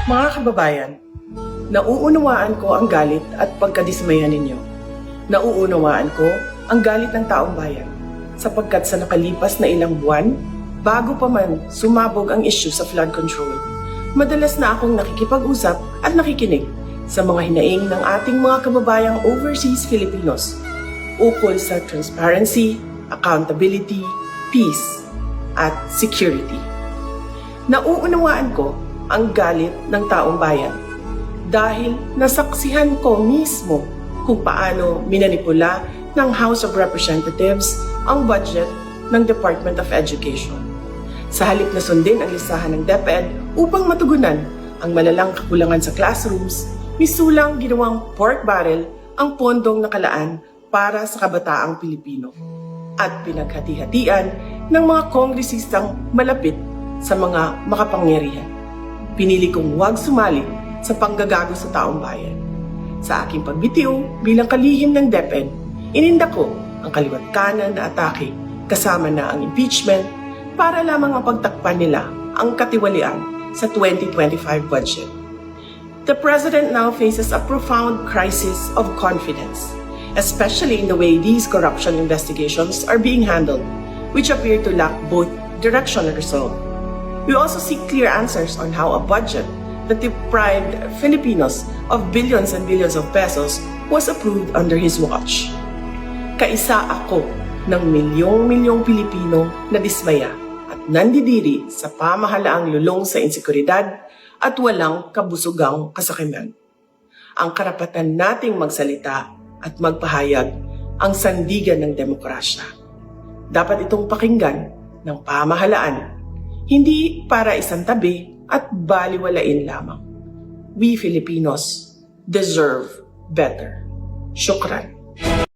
Mga kababayan, nauunawaan ko ang galit at pagkadismaya ninyo. Nauunawaan ko ang galit ng taong bayan sapagkat sa nakalipas na ilang buwan, bago pa man sumabog ang issue sa flood control, madalas na akong nakikipag-usap at nakikinig sa mga hinaing ng ating mga kababayang overseas Filipinos ukol sa transparency, accountability, peace, at security. Nauunawaan ko ang galit ng taong bayan dahil nasaksihan ko mismo kung paano minanipula ng House of Representatives ang budget ng Department of Education. Sa halip na sundin ang listahan ng DepEd upang matugunan ang malalang kakulangan sa classrooms, misulang ginawang pork barrel ang pondong nakalaan para sa kabataang Pilipino at pinaghati-hatian ng mga kongresistang malapit sa mga makapangyarihan. Pinili kong huwag sumali sa panggagago sa taong bayan. Sa aking pagbitiw bilang kalihim ng DepEd, ininda ko ang kaliwat kanan na atake kasama na ang impeachment para lamang mapagtakpan nila ang katiwalian sa 2025 budget. The President now faces a profound crisis of confidence, especially in the way these corruption investigations are being handled, which appear to lack both direction and resolve. We also seek clear answers on how a budget that deprived Filipinos of billions and billions of pesos was approved under his watch. Kaisa ako ng milyong-milyong Pilipino na dismaya at nandidiri sa pamahalaang lulong sa insekuridad at walang kabusugang kasakiman. Ang karapatan nating magsalita at magpahayag ang sandigan ng demokrasya. Dapat itong pakinggan ng pamahalaan, hindi para isantabi at baliwalain lamang. We Filipinos deserve better. Shukran.